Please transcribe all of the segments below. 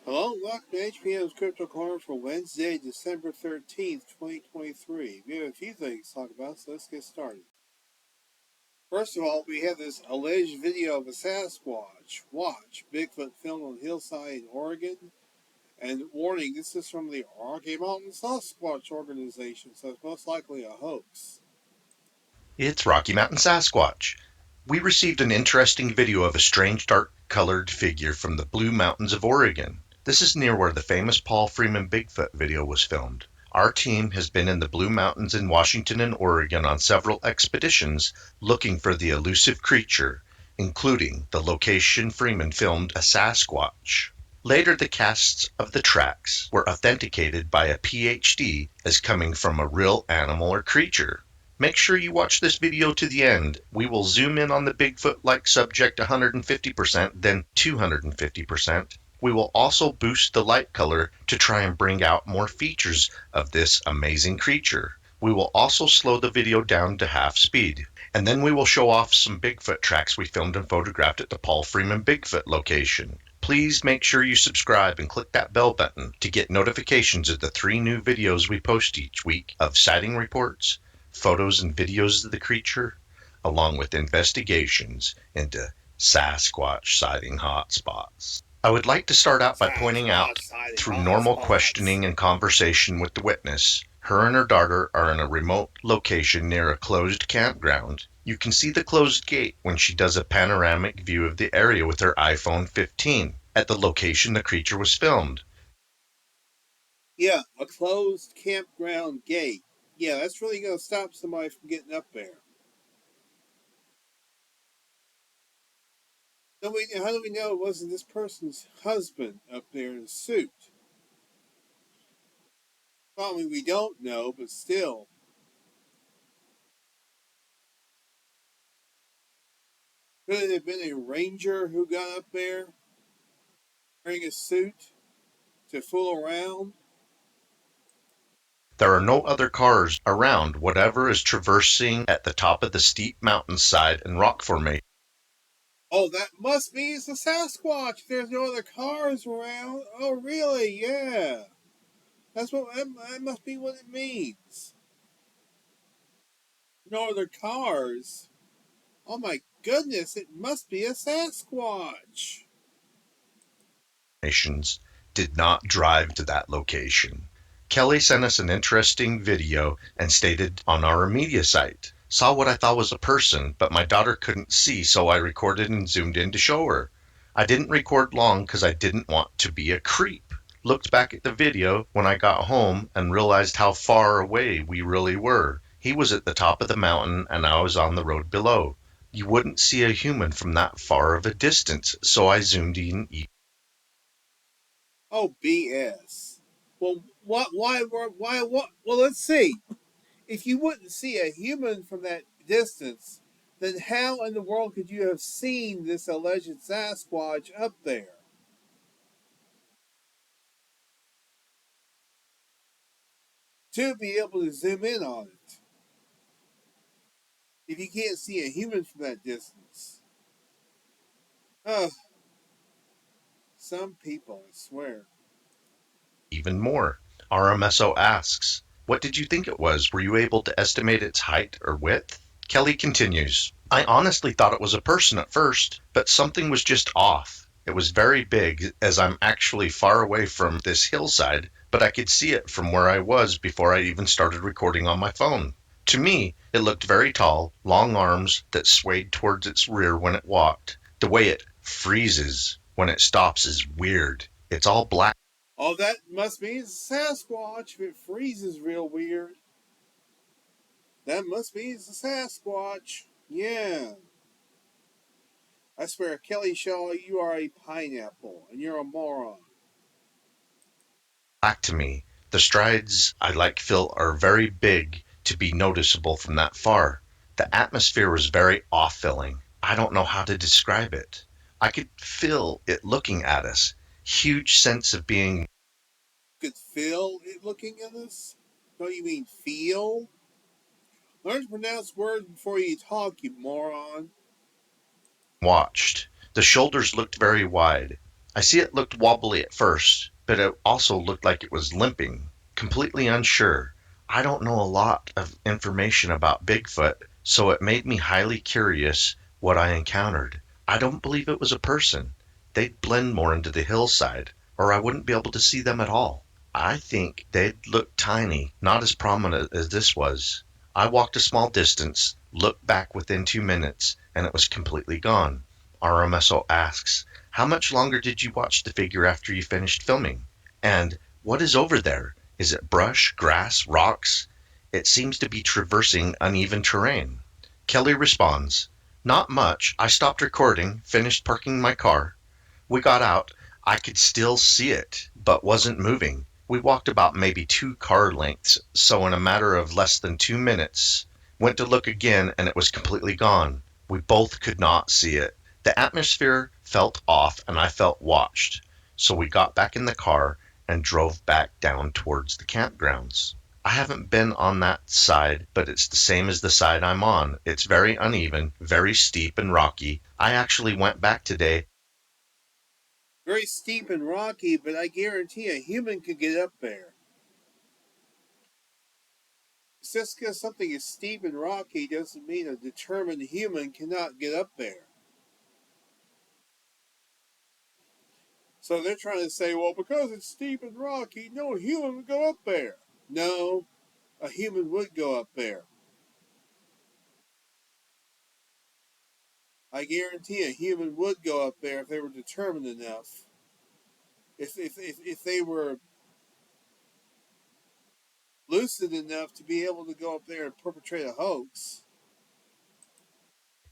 Hello, welcome to HBM's Cryptid-Corner for Wednesday, December 13th, 2023. We have a few things to talk about, so let's get started. First of all, we have this alleged video of a Sasquatch. Watch, Bigfoot filmed on hillside in Oregon. And warning, this is from the Rocky Mountain Sasquatch organization, so it's most likely a hoax. It's Rocky Mountain Sasquatch. We received an interesting video of a strange dark-colored figure from the Blue Mountains of Oregon. This is near where the famous Paul Freeman Bigfoot video was filmed. Our team has been in the Blue Mountains in Washington and Oregon on several expeditions looking for the elusive creature, including the location Freeman filmed a Sasquatch. Later, the casts of the tracks were authenticated by a PhD as coming from a real animal or creature. Make sure you watch this video to the end. We will zoom in on the Bigfoot-like subject 150%, then 250%. We will also boost the light color to try and bring out more features of this amazing creature. We will also slow the video down to half speed. And then we will show off some Bigfoot tracks we filmed and photographed at the Paul Freeman Bigfoot location. Please make sure you subscribe and click that bell button to get notifications of the 3 new videos we post each week of sighting reports, photos and videos of the creature, along with investigations into Sasquatch sighting hotspots. I would like to start out by pointing out, through normal questioning and conversation with the witness, her and her daughter are in a remote location near a closed campground. You can see the closed gate when she does a panoramic view of the area with her iPhone 15 at the location the creature was filmed. Yeah, a closed campground gate. Yeah, that's really going to stop somebody from getting up there. How do we know it wasn't this person's husband up there in a suit? Probably we don't know, but still. Could it have been a ranger who got up there wearing a suit to fool around? There are no other cars around whatever is traversing at the top of the steep mountainside and rock formation. Oh, that must be it's a Sasquatch. There's no other cars around. Oh, really? Yeah. That must be what it means. No other cars. Oh my goodness, it must be a Sasquatch. Did not drive to that location. Kelly sent us an interesting video and stated on our media site, saw what I thought was a person, but my daughter couldn't see, so I recorded and zoomed in to show her. I didn't record long because I didn't want to be a creep. Looked back at the video when I got home and realized how far away we really were. He was at the top of the mountain and I was on the road below. You wouldn't see a human from that far of a distance, so I zoomed in. Oh, BS. Well, what? Well, let's see. If you wouldn't see a human from that distance, then how in the world could you have seen this alleged Sasquatch up there? To be able to zoom in on it. If you can't see a human from that distance. Ugh. Some people, I swear. Even more. RMSO asks, what did you think it was? Were you able to estimate its height or width? Kelly continues, I honestly thought it was a person at first, but something was just off. It was very big, as I'm actually far away from this hillside, but I could see it from where I was before I even started recording on my phone. To me, it looked very tall, long arms that swayed towards its rear when it walked. The way it freezes when it stops is weird. It's all black. Oh, that must be a Sasquatch if it freezes real weird. That must be a Sasquatch. Yeah. I swear, Kelly Shaw, you are a pineapple, and you're a moron. Back to me. The strides I feel are very big to be noticeable from that far. The atmosphere was very off-filling. I don't know how to describe it. I could feel it looking at us. Huge sense of being. You could feel it looking at us? Don't you mean feel? Learn to pronounce words before you talk, you moron. Watched. The shoulders looked very wide. I see it looked wobbly at first, but it also looked like it was limping, completely unsure. I don't know a lot of information about Bigfoot, so it made me highly curious what I encountered. I don't believe it was a person. They'd blend more into the hillside, or I wouldn't be able to see them at all. I think they'd look tiny, not as prominent as this was. I walked a small distance, looked back within 2 minutes, and it was completely gone. RMSO asks, how much longer did you watch the figure after you finished filming? And what is over there? Is it brush, grass, rocks? It seems to be traversing uneven terrain. Kelly responds, not much. I stopped recording, finished parking my car. We got out. I could still see it, but wasn't moving. We walked about maybe 2 car lengths, so in a matter of less than 2 minutes, went to look again and it was completely gone. We both could not see it. The atmosphere felt off and I felt watched. So we got back in the car and drove back down towards the campgrounds. I haven't been on that side, but it's the same as the side I'm on. It's very uneven, very steep and rocky. I actually went back today. Very steep and rocky, but I guarantee a human could get up there. Just because something is steep and rocky doesn't mean a determined human cannot get up there. So they're trying to say, well, because it's steep and rocky, no human would go up there. No, a human would go up there. I guarantee a human would go up there if they were determined enough. If they were lucid enough to be able to go up there and perpetrate a hoax.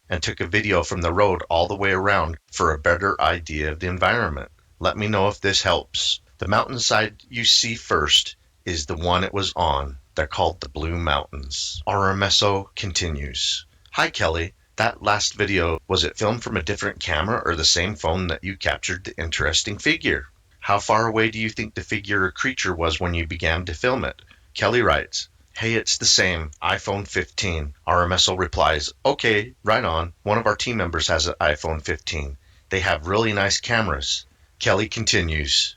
And took a video from the road all the way around for a better idea of the environment. Let me know if this helps. The mountainside you see first is the one it was on. They're called the Blue Mountains. RMSO continues. Hi Kelly, that last video, was it filmed from a different camera or the same phone that you captured the interesting figure? How far away do you think the figure or creature was when you began to film it? Kelly writes, hey, it's the same, iPhone 15. RMSO replies, okay, right on. One of our team members has an iPhone 15. They have really nice cameras. Kelly continues,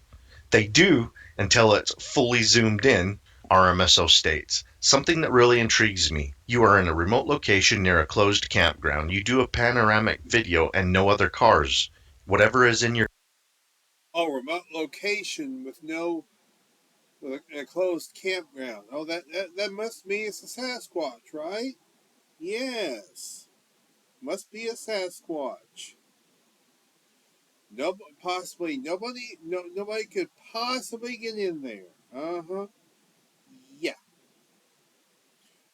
they do until it's fully zoomed in, RMSO states. Something that really intrigues me. You are in a remote location near a closed campground. You do a panoramic video and no other cars. Whatever is in your remote location with a closed campground. Oh, that must mean it's a Sasquatch, right? Yes, must be a Sasquatch. No, possibly nobody could possibly get in there. Yeah,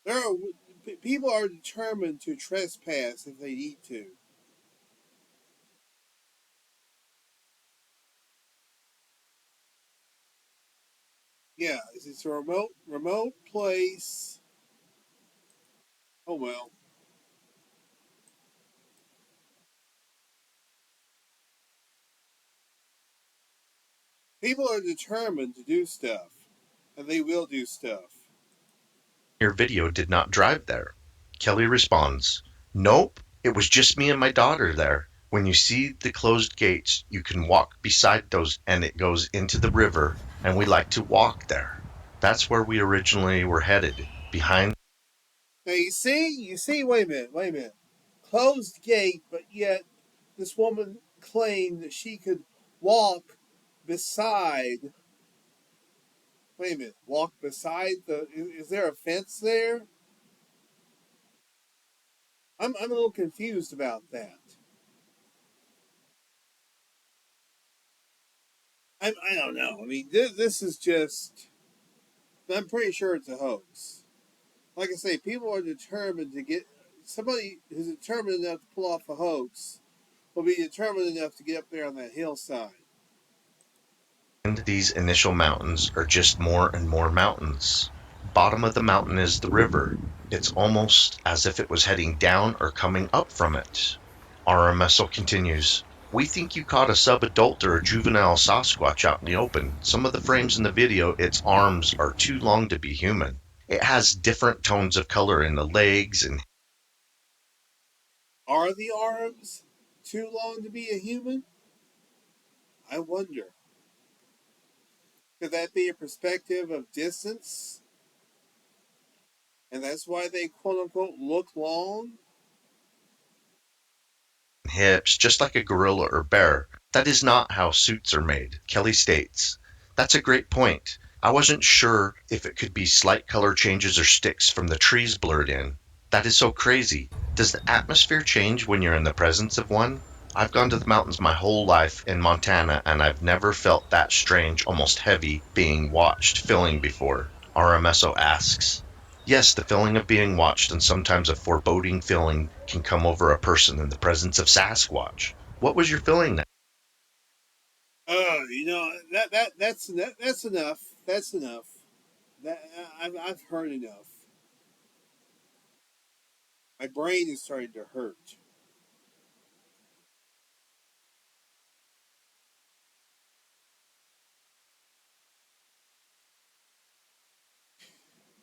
there are people are determined to trespass if they need to. Yeah, it's a remote place. Oh well, people are determined to do stuff, and they will do stuff. video did not drive there. Kelly responds, nope, it was just me and my daughter there. When you see the closed gates, you can walk beside those and it goes into the river, and we like to walk there. That's where we originally were headed, behind. Now you see. Wait a minute. Closed gate, but yet this woman claimed that she could walk beside. Wait a minute. Walk beside the. Is there a fence there? I'm a little confused about that. I don't know. I mean, this is just. I'm pretty sure it's a hoax. Like I say, people are determined to get. Somebody who's determined enough to pull off a hoax will be determined enough to get up there on that hillside. These initial mountains are just more and more mountains. Bottom of the mountain is the river. It's almost as if it was heading down or coming up from it. RMSO continues. We think you caught a subadult or a juvenile Sasquatch out in the open. Some of the frames in the video, its arms are too long to be human. It has different tones of color in the legs and Are the arms too long to be a human? I wonder, could that be a perspective of distance? And that's why they quote unquote look long? Hips, just like a gorilla or bear. That is not how suits are made, Kelly states. That's a great point. I wasn't sure if it could be slight color changes or sticks from the trees blurred in. That is so crazy. Does the atmosphere change when you're in the presence of one? I've gone to the mountains my whole life in Montana and I've never felt that strange, almost heavy, being watched feeling before. RMSO asks. Yes, the feeling of being watched and sometimes a foreboding feeling can come over a person in the presence of Sasquatch. What was your feeling then? That's enough. That's enough. That I've heard enough. My brain is starting to hurt.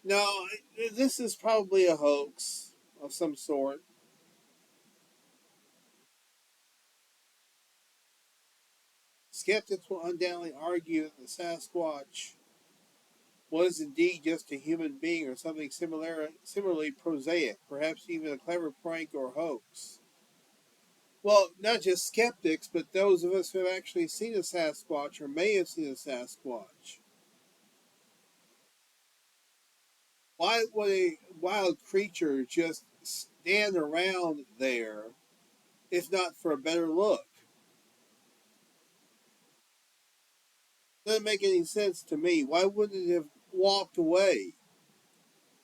No, this is probably a hoax of some sort. Skeptics will undoubtedly argue that the Sasquatch was indeed just a human being or something similarly prosaic, perhaps even a clever prank or hoax. Well, not just skeptics, but those of us who have actually seen a Sasquatch or may have seen a Sasquatch. Why would a wild creature just stand around there if not for a better look? Doesn't make any sense to me. Why wouldn't it have walked away?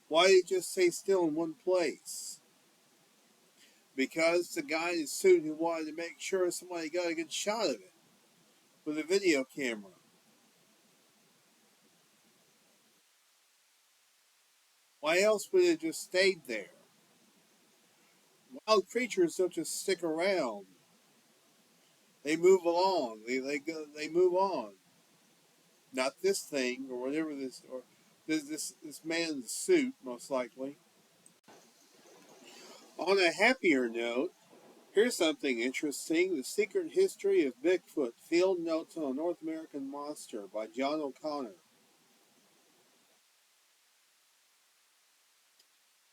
Why did it just stay still in one place? Because the guy in the suit who wanted to make sure somebody got a good shot of it with a video camera. Why else would it have just stayed there? Wild creatures don't just stick around. They move along. They move on. Not this thing or whatever this or this man in the suit most likely. On a happier note, here's something interesting: the secret history of Bigfoot. Field notes on a North American monster by John O'Connor.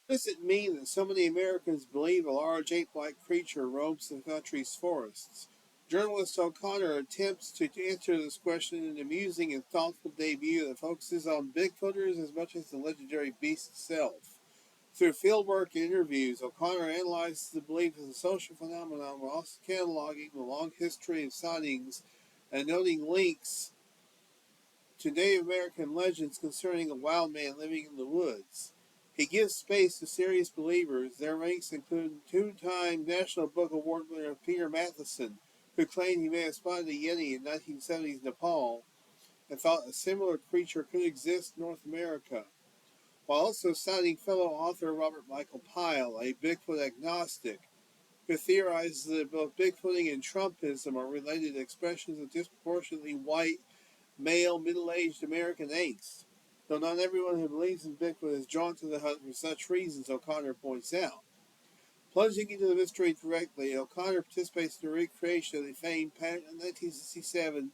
Does it mean that so many Americans believe a large ape-like creature roams the country's forests? Journalist O'Connor attempts to answer this question in an amusing and thoughtful debut that focuses on Bigfooters as much as the legendary beast itself. Through fieldwork and interviews, O'Connor analyzes the belief as a social phenomenon while also cataloging the long history of sightings and noting links to Native American legends concerning a wild man living in the woods. He gives space to serious believers. Their ranks include two-time National Book Award winner Peter Matheson, who claimed he may have spotted a Yeti in 1970s Nepal and thought a similar creature could exist in North America, while also citing fellow author Robert Michael Pyle, a Bigfoot agnostic, who theorizes that both Bigfooting and Trumpism are related expressions of disproportionately white, male, middle-aged American angst. Though not everyone who believes in Bigfoot is drawn to the hunt for such reasons, O'Connor points out. Plunging into the mystery directly, O'Connor participates in the recreation of the famed 1967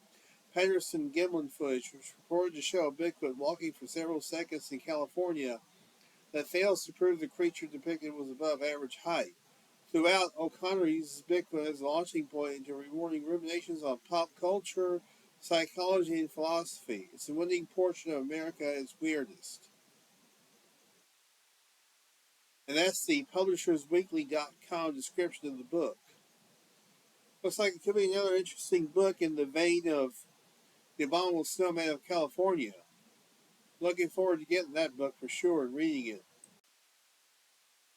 Patterson Gimlin footage, which reported to show Bigfoot walking for several seconds in California that fails to prove the creature depicted was above average height. Throughout, O'Connor uses Bigfoot as a launching point into rewarding ruminations on pop culture, psychology, and philosophy. It's the winning portion of America at its weirdest. And that's the publishersweekly.com description of the book. Looks like it could be another interesting book in the vein of The Abominable Snowman of California. Looking forward to getting that book for sure and reading it.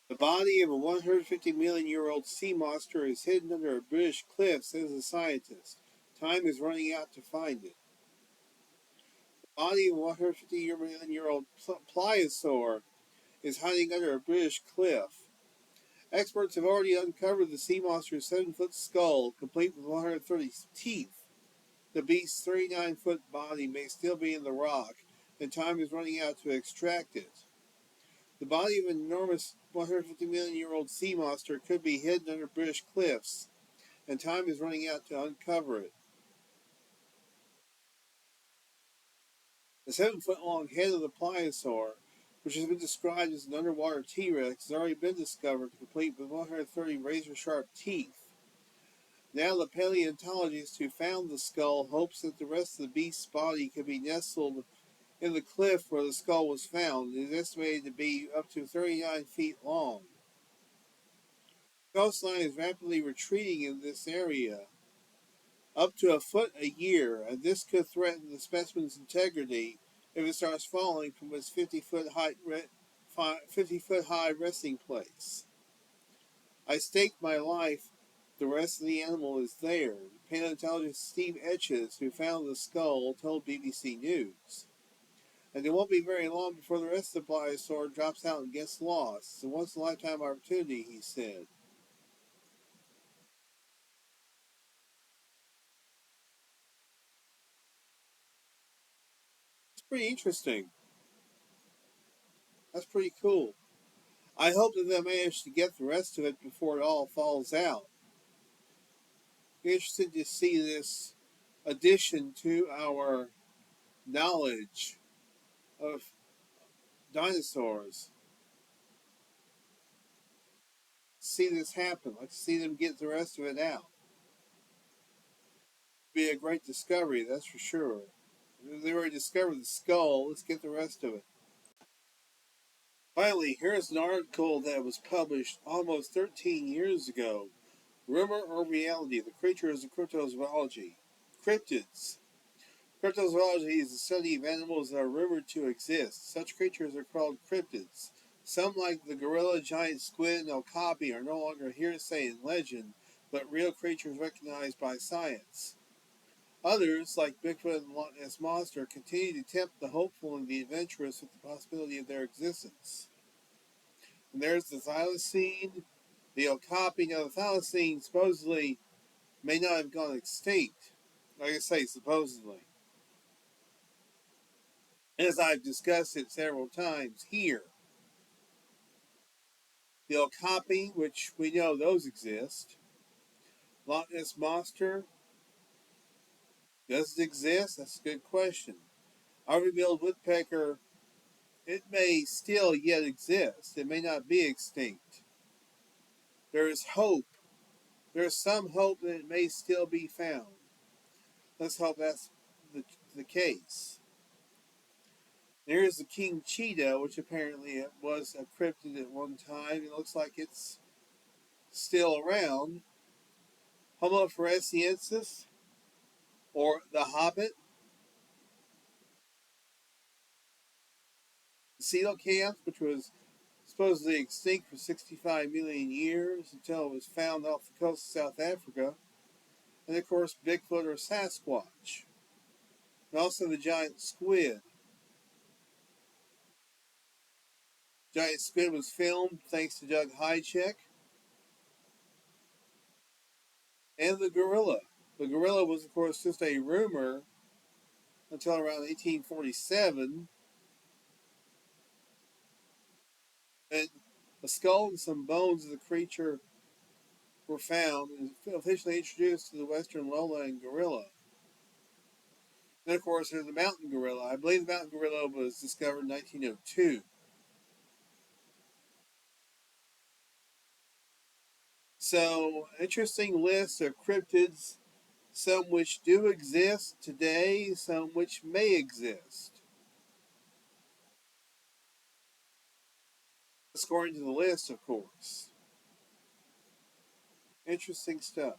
The body of a 150-million-year-old sea monster is hidden under a British cliff, says a scientist. Time is running out to find it. The body of a 150-million-year-old pliosaur is hiding under a British cliff. Experts have already uncovered the sea monster's 7-foot skull, complete with 130 teeth. The beast's 39-foot body may still be in the rock, and time is running out to extract it. The body of an enormous 150-million-year-old sea monster could be hidden under British cliffs, and time is running out to uncover it. The 7-foot long head of the pliosaur, which has been described as an underwater T-Rex, has already been discovered, complete with 130 razor-sharp teeth. Now the paleontologist who found the skull hopes that the rest of the beast's body could be nestled in the cliff where the skull was found. It is estimated to be up to 39 feet long. The coastline is rapidly retreating in this area, up to a foot a year, and this could threaten the specimen's integrity if it starts falling from its 50-foot high resting place. I staked my life the rest of the animal is there. Paleontologist Steve Etches, who found the skull, told BBC News. And it won't be very long before the rest of the pliosaur drops out and gets lost. It's a once-in-a-lifetime opportunity, he said. It's pretty interesting. That's pretty cool. I hope that they manage to get the rest of it before it all falls out. Be interested to see this addition to our knowledge of dinosaurs. See this happen. Like to see them get the rest of it out. Be a great discovery, that's for sure. They already discovered the skull. Let's get the rest of it. Finally, here's an article that was published almost 13 years ago. Rumor or reality? The creatures of cryptozoology. Cryptids. Cryptozoology is the study of animals that are rumored to exist. Such creatures are called cryptids. Some, like the gorilla, giant squid, and okapi, are no longer hearsay and legend, but real creatures recognized by science. Others, like Bigfoot and Loch Ness Monster, continue to tempt the hopeful and the adventurous with the possibility of their existence. And there's the thylacine, the okapi. Now, the thylacine supposedly may not have gone extinct. Like I say, supposedly. As I've discussed it several times here. The okapi, which we know those exist. Loch Ness Monster, does it exist? That's a good question. Ivory-billed woodpecker, it may still yet exist. It may not be extinct. There is hope. There is some hope that it may still be found. Let's hope that's the case. There is the king cheetah, which apparently was a cryptid at one time. It looks like it's still around. Homo floresiensis, or the hobbit. The coelacanth, which was supposedly extinct for 65 million years until it was found off the coast of South Africa. And of course, Bigfoot or Sasquatch. And also the giant squid. Giant squid was filmed thanks to Doug Hychek. And the gorilla. The gorilla was, of course, just a rumor until around 1847. And a skull and some bones of the creature were found and officially introduced to the western lowland gorilla. And of course, there's the mountain gorilla. I believe the mountain gorilla was discovered in 1902. So, interesting list of cryptids, some which do exist today, some which may exist. According to the list, of course. Interesting stuff.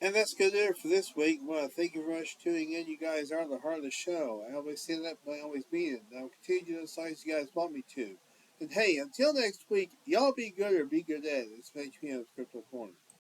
And that's good there for this week. Well, thank you very much for tuning in. You guys are the heart of the show. I always say that, but I always mean it. And I'll continue to do the sites you guys want me to. And hey, until next week, y'all be good or be good at it. It's May-HBM Crypto Corner.